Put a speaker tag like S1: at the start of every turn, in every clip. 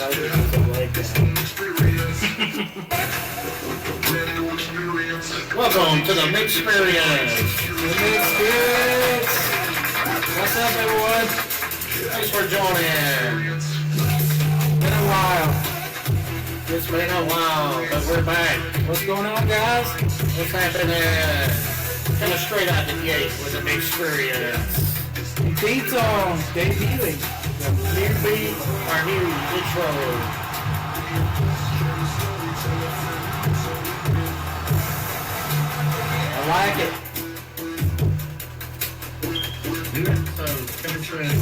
S1: excited to the leg down.
S2: Welcome to the Mix Experience.
S1: What's up, everyone?
S2: Thanks for joining.
S1: Been a while.
S2: It's been a while, but we're back.
S1: What's going on, guys?
S2: What's happening? Coming straight out the gate with the Mix Experience.
S1: Beat song debuting.
S2: The new beat, our new intro.
S1: I like it.
S2: So, coming straight.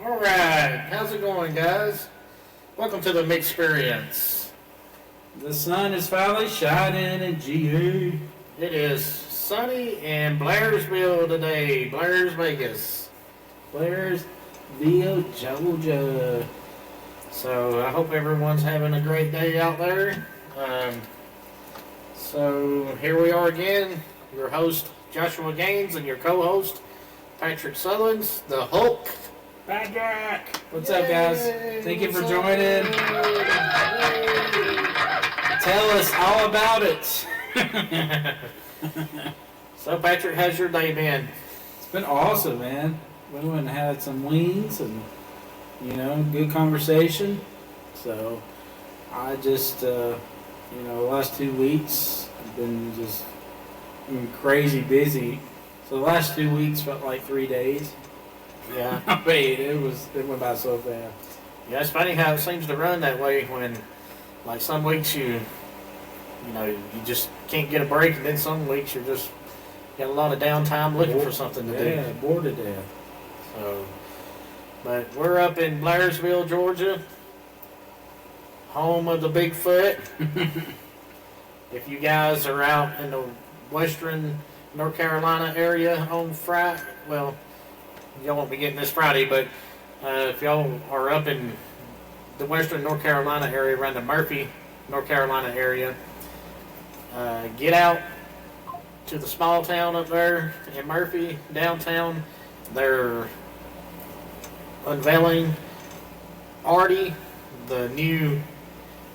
S2: Alright, how's it going, guys? Welcome to the Mix Experience.
S1: The sun is finally shining in GA.
S2: It is sunny in Blairsville today, Blairs, Vegas.
S1: Blairsville, Georgia.
S2: So I hope everyone's having a great day out there. So here we are again, your host Joshua Gaines and your co-host Patrick Sullins, the Hulk.
S1: Patrick! What's up, guys? Thank you for joining. Tell us all about it.
S2: So Patrick, how's your day been?
S1: It's been awesome, man. We went and had some wings and, good conversation. So I just, the last 2 weeks I've been just crazy busy. So the last 2 weeks felt like 3 days.
S2: Yeah.
S1: I mean, it went by so fast.
S2: Yeah, it's funny how it seems to run that way when, like, some weeks you just can't get a break, and then some weeks you're just got a lot of downtime looking for something to do.
S1: Yeah, bored to death.
S2: So, but we're up in Blairsville, Georgia, home of the Bigfoot. If you guys are out in the western North Carolina area on Friday, well, y'all won't be getting this Friday, but if y'all are up in the western North Carolina area, around the Murphy, North Carolina area, get out to the small town up there in Murphy, downtown. They're unveiling Artie, the new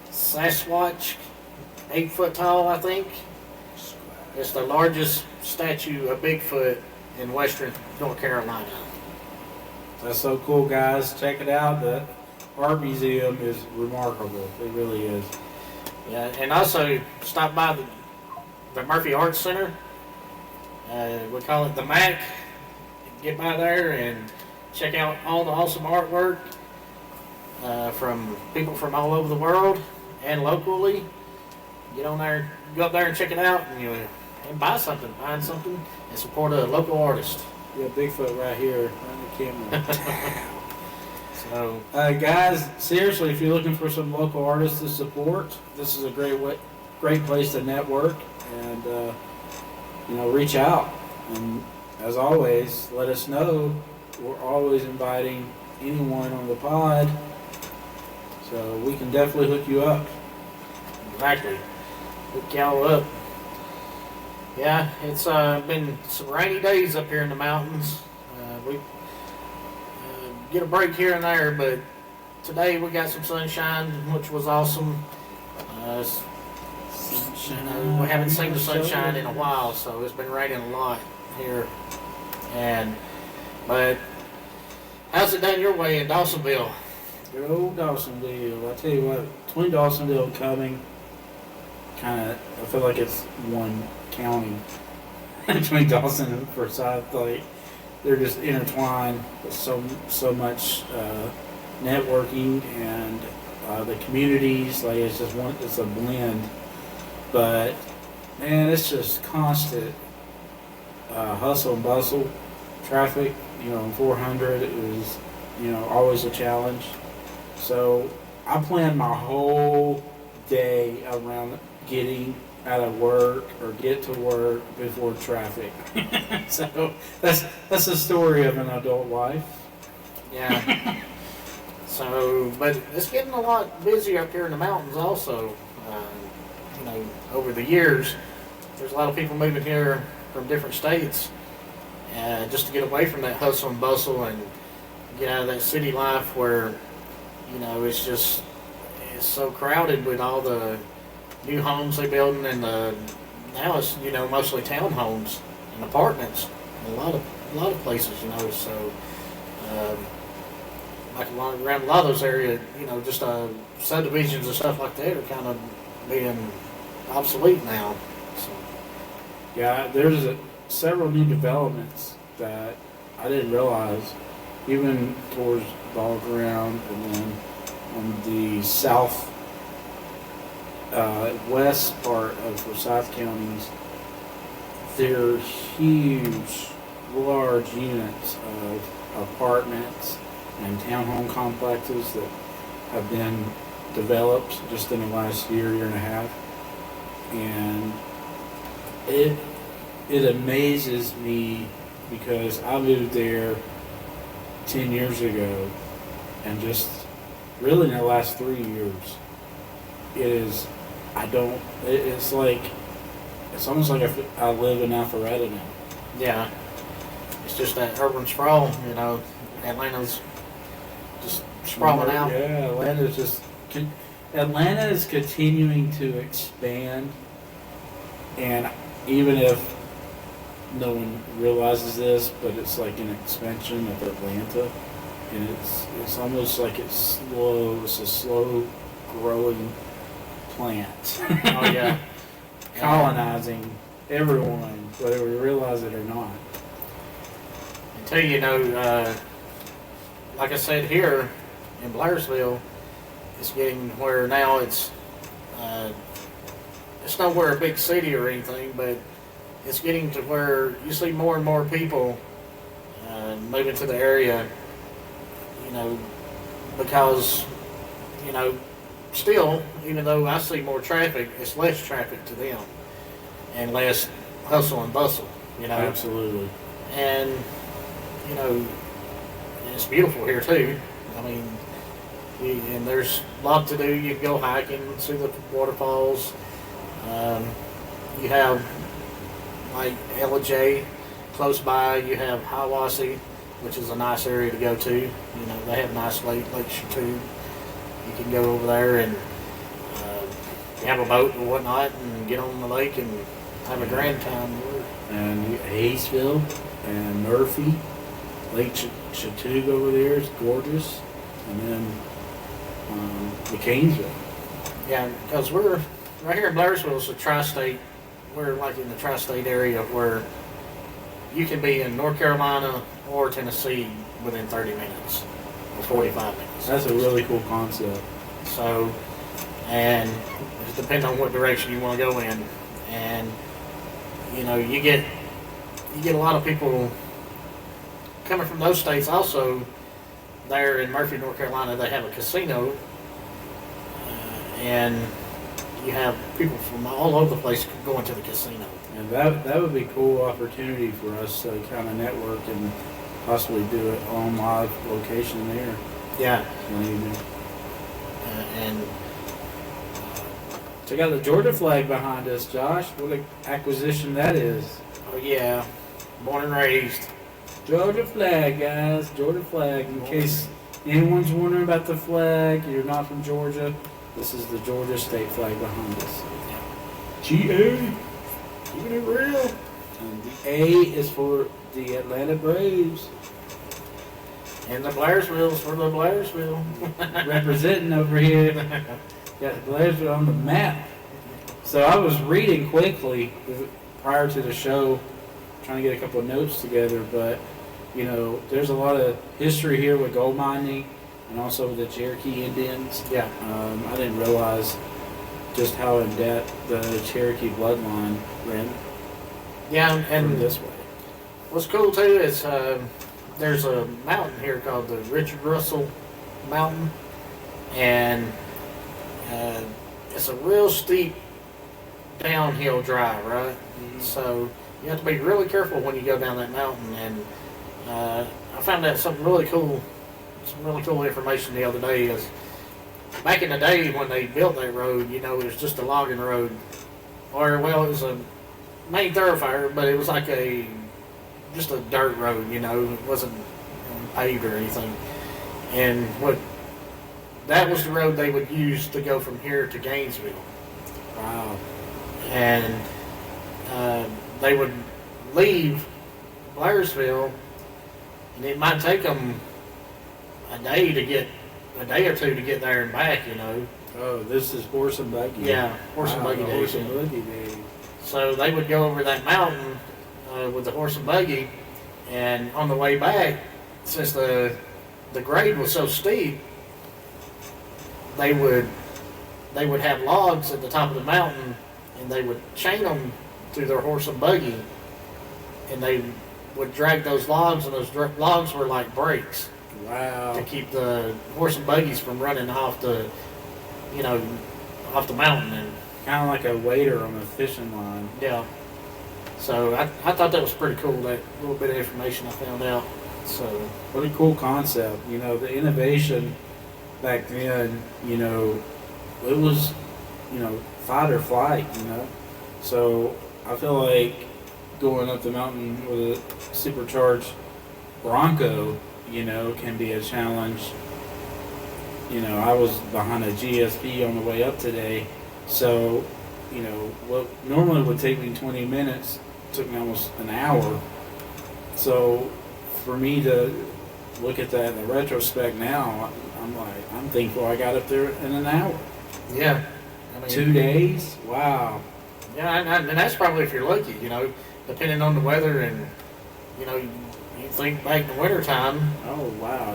S2: Sasquatch, 8 foot tall, I think. It's the largest statue of Bigfoot in western North Carolina.
S1: That's so cool, guys. Check it out. The art museum is remarkable. It really is.
S2: Yeah, and also stop by the Murphy Arts Center. We call it the MAC. Get by there and check out all the awesome artwork from people from all over the world and locally. Get on there, go up there and check it out, and buy something, find something, and support a local artist.
S1: Yeah, Bigfoot right here on the camera.
S2: So,
S1: guys, seriously, if you're looking for some local artists to support, this is a great place to network and reach out. And as always, let us know. We're always inviting anyone on the pod, so we can definitely hook you up.
S2: exactly. Hook y'all up. Yeah, it's been some rainy days up here in the mountains. We get a break here and there, but today we got some sunshine, which was awesome. We haven't seen the sunshine in a while, so it's been raining a lot here. But how's it done your way in Dawsonville?
S1: Good old Dawsonville. I tell you what, Twin Dawsonville coming, I feel like it's one county between Dawson and Forsyth. Like, they're just intertwined with so much networking and the communities. Like, it's a blend. But man, it's just constant hustle and bustle. Traffic, 400 is, always a challenge. So I plan my whole day around getting out of work or get to work before traffic. So that's the story of an adult life.
S2: Yeah. So, but it's getting a lot busier up here in the mountains also. You know, over the years, there's a lot of people moving here from different states just to get away from that hustle and bustle and get out of that city life where, you know, it's so crowded with all the new homes they're building and now it's, you know, mostly townhomes and apartments in a lot of places, you know. So like around a lot of those areas, you know, just subdivisions and stuff like that are kind of being obsolete now. So.
S1: Yeah, there's several new developments that I didn't realize, even towards Ball Ground and then on the south west part of Forsyth counties. They're huge, large units of apartments and townhome complexes that have been developed just in the last year and a half. And it amazes me because I moved there 10 years ago, and just really in the last 3 years, it's like, it's almost like I live in Alpharetta now.
S2: Yeah. It's just that urban sprawl, you know. Atlanta's just sprawling out.
S1: Yeah, Atlanta is continuing to expand, and even if no one realizes this, but it's like an expansion of Atlanta, and it's almost like it's a slow growing plant.
S2: Oh yeah.
S1: Colonizing everyone, whether we realize it or not.
S2: Until, you know, like I said, here in Blairsville, it's getting where now it's nowhere a big city or anything, but it's getting to where you see more and more people moving to the area, you know, because, you know, still, even though I see more traffic, it's less traffic to them and less hustle and bustle, you know.
S1: Absolutely.
S2: And, you know, it's beautiful here too. I mean, and there's a lot to do. You can go hiking, see the waterfalls. You have like LJ close by. You have Hiawassee, which is a nice area to go to. You know, they have nice lakes too. You can go over there and you have a boat or whatnot and get on the lake and have a grand time.
S1: And Hayesville and Murphy, Lake Chattooga over there is gorgeous, and then McCainsville.
S2: Yeah, because we're right here in Blairsville. It's a tri-state. We're like in the tri-state area where you can be in North Carolina or Tennessee within 30 minutes or 45 minutes.
S1: That's a really cool concept.
S2: So, and it depends on what direction you want to go in, and you know, you get a lot of people coming from those states. Also, there in Murphy, North Carolina, they have a casino, and you have people from all over the place going to the casino.
S1: And that would be a cool opportunity for us to kind of network and possibly do it on live location there.
S2: Yeah.
S1: Maybe.
S2: And
S1: check out the Georgia flag behind us, Josh. What an acquisition that is.
S2: oh yeah, born and raised.
S1: Georgia flag, guys. Georgia flag. In case anyone's wondering about the flag, you're not from Georgia, this is the Georgia state flag behind us. GA. Keeping it real. And the A is for the Atlanta Braves.
S2: And the Blairsville's for the Blairsville.
S1: Representing over here. Got Blairsville on the map. So I was reading quickly prior to the show, trying to get a couple of notes together, but you know, there's a lot of history here with gold mining and also the Cherokee Indians.
S2: Yeah.
S1: I didn't realize just how in depth the Cherokee bloodline ran.
S2: Yeah, and
S1: this way.
S2: what's cool too is there's a mountain here called the Richard Russell Mountain, and it's a real steep downhill drive, right? Mm-hmm. So you have to be really careful when you go down that mountain. And I found out something really cool some really cool information the other day. Is back in the day when they built that road, it was just a logging road, or well, it was a main thoroughfare, but it was like just a dirt road. It wasn't paved or anything. And that was the road they would use to go from here to Gainesville.
S1: Wow.
S2: And they would leave Blairsville, and it might take them a day or two to get there and back.
S1: Oh, this is horse and buggy.
S2: Yeah, horse and buggy days.
S1: Horse and buggy days.
S2: So they would go over that mountain with the horse and buggy, and on the way back, since the grade was so steep, they would have logs at the top of the mountain, and they would chain them to their horse and buggy, and they would drag those logs, and those logs were like brakes.
S1: Wow.
S2: To keep the horse and buggies from running off the mountain. And
S1: kind of like a waiter on a fishing line.
S2: yeah. So I thought that was pretty cool, that little bit of information I found out. So
S1: what a cool concept. The innovation back then, it was, fight or flight, So I feel like going up the mountain with a supercharged Bronco, can be a challenge. I was behind a GSP on the way up today, so, what normally would take me 20 minutes took me almost an hour. So for me to look at that in the retrospect now, I'm thankful I got up there in an hour.
S2: yeah,
S1: 2 days? Wow.
S2: Yeah, and that's probably if you're lucky, depending on the weather, and you think back in the wintertime.
S1: Oh, wow.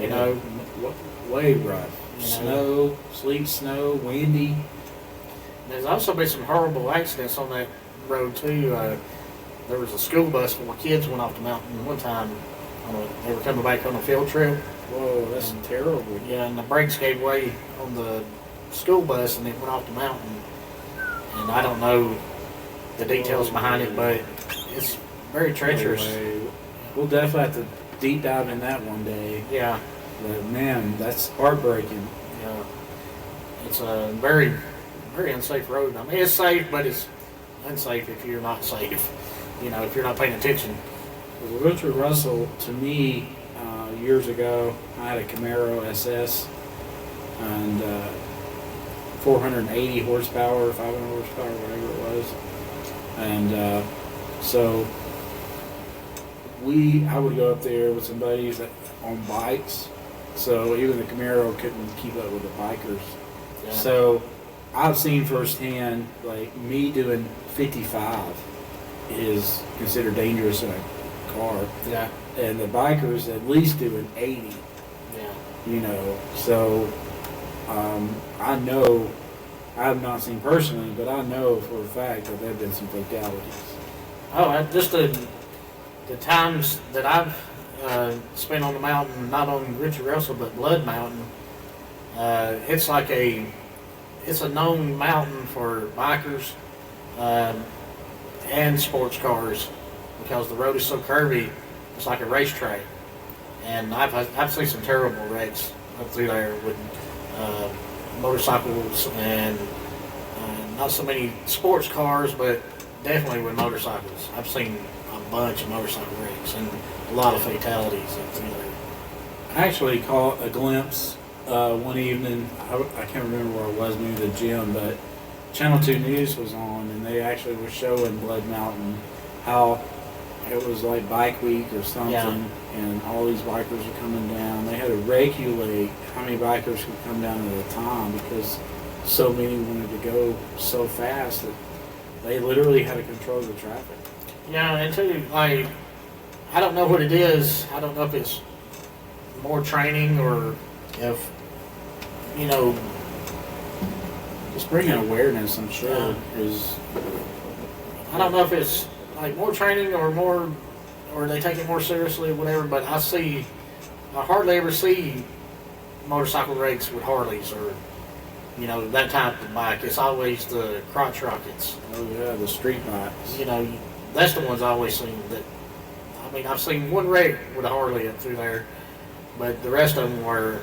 S1: Way rough. Snow, sleet, snow, windy.
S2: There's also been some horrible accidents on that road too. There was a school bus full of kids went off the mountain one time. They were coming back on a field trip.
S1: Whoa, that's terrible.
S2: Yeah, and the brakes gave way on the school bus, and it went off the mountain. And I don't know the details behind it, but it's very treacherous.
S1: We'll definitely have to deep dive in that one day.
S2: Yeah.
S1: But man, that's heartbreaking.
S2: Yeah. It's a very, very unsafe road. It's safe, but it's unsafe if you're not safe. If you're not paying attention.
S1: Well, Richard Russell, to me, years ago, I had a Camaro SS and 480 horsepower, 500 horsepower, whatever it was. And so I would go up there with some buddies on bikes. So even the Camaro couldn't keep up with the bikers.
S2: Yeah.
S1: So I've seen firsthand, like me doing 55 is considered dangerous in a car.
S2: Yeah.
S1: And the bikers at least doing 80.
S2: Yeah.
S1: So I know, I have not seen personally, but I know for a fact that there have been some fatalities.
S2: Oh, just the times that I've spent on the mountain, not on Richard Russell, but Blood Mountain, it's a known mountain for bikers and sports cars, because the road is so curvy. It's like a racetrack, and I've seen some terrible wrecks up through there with motorcycles and not so many sports cars, but definitely with motorcycles. I've seen a bunch of motorcycle wrecks and a lot of fatalities up through there.
S1: I actually caught a glimpse one evening. I can't remember where I was, maybe the gym, but Channel 2 News was on, and they actually were showing Blood Mountain, how it was like bike week or something,
S2: Yeah.
S1: and all these bikers were coming down. They had to regulate how many bikers could come down at a time, because so many wanted to go so fast that they literally had to control the traffic.
S2: Yeah, and too, I don't know what it is. I don't know if it's more training or if,
S1: Just bringing awareness, I'm sure, is...
S2: I don't know if it's like more training or they take it more seriously or whatever, but I hardly ever see motorcycle wrecks with Harleys or, that type of bike. It's always the crotch rockets.
S1: Oh yeah, the street bikes.
S2: That's the ones I always seen. I've seen one wreck with a Harley up through there, But the rest of them were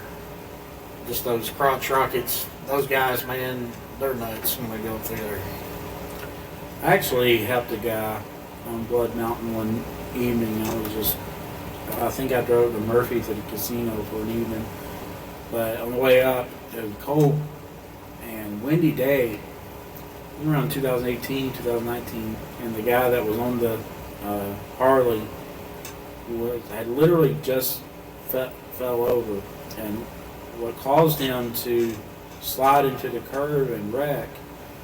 S2: just those crotch rockets. Those guys, man, they're nuts when they go through there.
S1: I actually helped a guy on Blood Mountain one evening. I think I drove to Murphy to the casino for an evening. But on the way up, it was cold and windy day. It was around 2018, 2019. And the guy that was on the Harley had literally just fell over. And what caused him to slide into the curb and wreck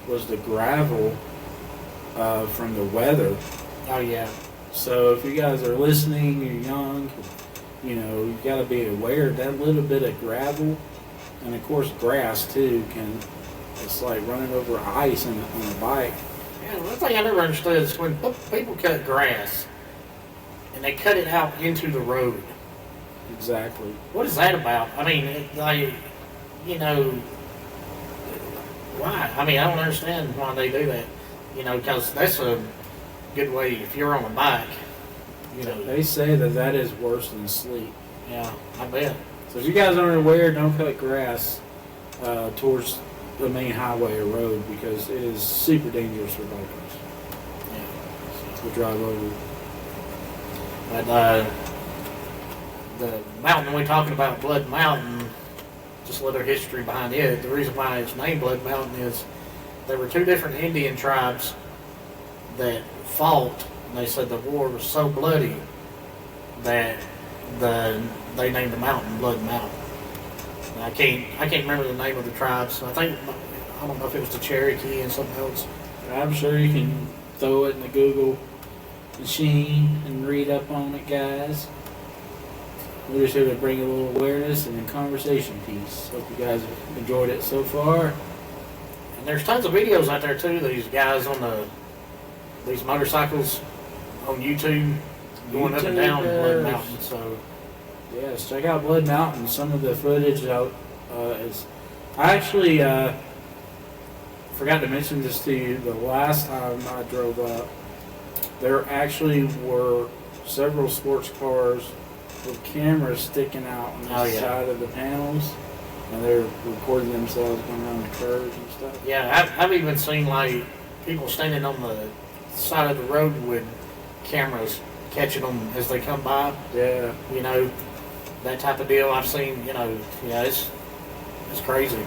S1: was the gravel from the weather.
S2: Oh, yeah.
S1: So if you guys are listening, you're young, you've got to be aware that little bit of gravel, and of course grass too, it's like running over ice on a bike.
S2: Yeah, one thing I never understood is when people cut grass and they cut it out into the road.
S1: Exactly.
S2: What is that about? I mean, why? I mean, I don't understand why they do that. Because that's a good way if you're on a bike.
S1: They say that is worse than sleep.
S2: Yeah, I bet.
S1: So if you guys aren't aware, don't cut grass towards the main highway or road because it is super dangerous for bikers.
S2: Yeah.
S1: To drive over.
S2: But the mountain we're talking about, Blood Mountain, just a little history behind it. The reason why it's named Blood Mountain is there were two different Indian tribes that fought, and they said the war was so bloody that they named the mountain Blood Mountain. And I can't remember the name of the tribes. I don't know if it was the Cherokee and something else.
S1: I'm sure you can throw it in the Google machine and read up on it, guys. We're just here to bring a little awareness and a conversation piece. Hope you guys have enjoyed it so far.
S2: And there's tons of videos out there too. These guys on these motorcycles on YouTube going up and down Blood Mountain. So
S1: yes, check out Blood Mountain. Some of the footage out is. I actually forgot to mention this to you. The last time I drove up, there actually were several sports cars with cameras sticking out on the side of the panels, and they're recording themselves going around the curves and stuff.
S2: Yeah, I've even seen like people standing on the side of the road with cameras catching them as they come by.
S1: Yeah.
S2: That type of deal. I've seen, it's crazy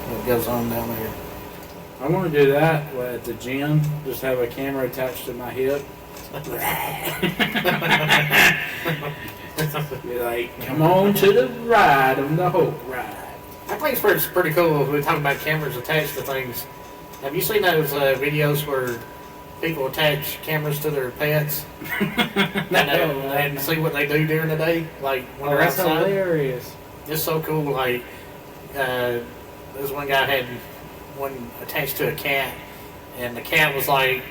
S2: what goes on down there.
S1: I want to do that at the gym, just have a camera attached to my hip. Be like, come on to the ride on the Hope ride.
S2: I think it's pretty cool. We're talking about cameras attached to things. Have you seen those videos where people attach cameras to their pets and see what they do during the day, like when they're outside?
S1: That's hilarious.
S2: It's so cool. Like this one guy had one attached to a cat, and the cat was like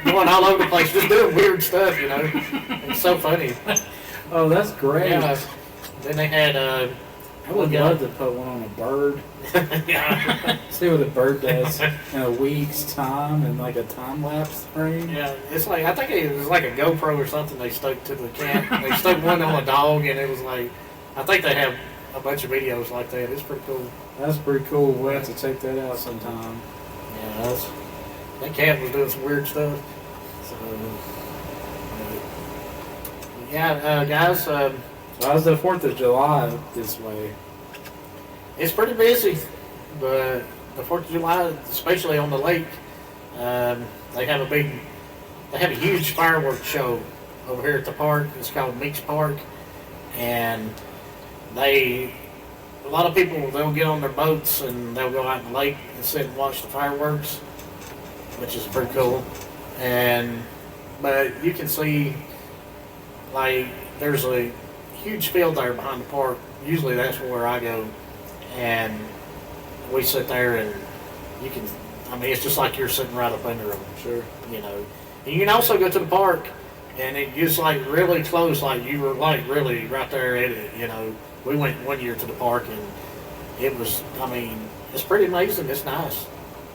S2: going all over the place, just doing weird stuff. It's so funny.
S1: Oh, that's great.
S2: Yeah. Then they had
S1: I would love to put one on a bird. See what a bird does in a week's time in like a time lapse frame.
S2: Yeah, it's like I think it was like a GoPro or something they stuck to the cat. They stuck one on a dog, and it was like I think they have a bunch of videos like that. It's pretty cool.
S1: That's pretty cool. We'll have to check that out sometime.
S2: Yeah, that cat was doing some weird stuff. So, guys.
S1: How's the 4th of July this way?
S2: It's pretty busy, but the 4th of July, especially on the lake, they have a huge fireworks show over here at the park. It's called Meeks Park, and a lot of people, they'll get on their boats and they'll go out in the lake and sit and watch the fireworks, which is pretty cool. But you can see, like, there's a huge field there behind the park. Usually that's where I go, and we sit there and it's just like you're sitting right up under them.
S1: Sure.
S2: And you can also go to the park, and it gets like really close, like you were like really right there at it. We went one year to the park, and it was, it's pretty amazing. It's nice.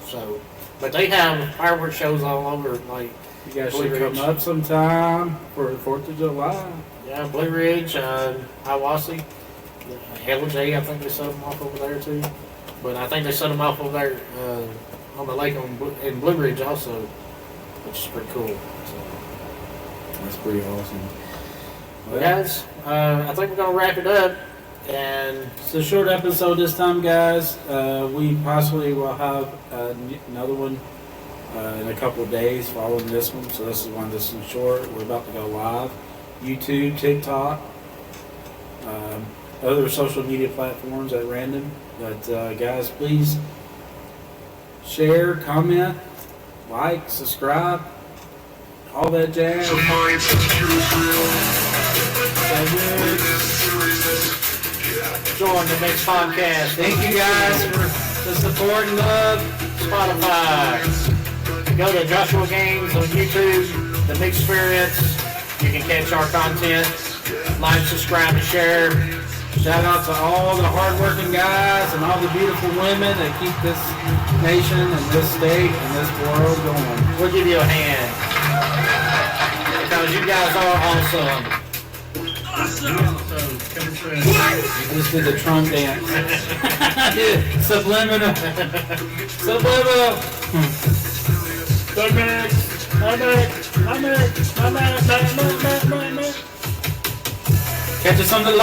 S2: So, but they have fireworks shows all over. Like
S1: You guys
S2: Blue
S1: should come
S2: Ridge.
S1: up sometime for the 4th of July.
S2: Yeah, Blue Ridge, Hiawassee, LJ, I think they set them off over there too. But I think they set them off over there on the lake in Blue Ridge also, which is pretty cool. So,
S1: That's pretty awesome. Well,
S2: guys, I think we're gonna wrap it up. And
S1: it's a short episode this time, guys. We possibly will have another one in a couple of days following this one. So this is one that's short. We're about to go live. YouTube, TikTok, other social media platforms at random. But guys, please share, comment, like, subscribe, all that jazz.
S2: join the next podcast.
S1: Thank you guys for the support and love.
S2: Spotify. Go to Joshua Games on YouTube, The Big Experience. You can catch our content. Like, subscribe, and share.
S1: Shout out to all the hardworking guys and all the beautiful women that keep this nation and this state and this world going.
S2: We'll give you a hand. Because you guys are awesome.
S3: Awesome!
S1: You just did the Trump dance. Subliminal. Subliminal. Catch us on the line.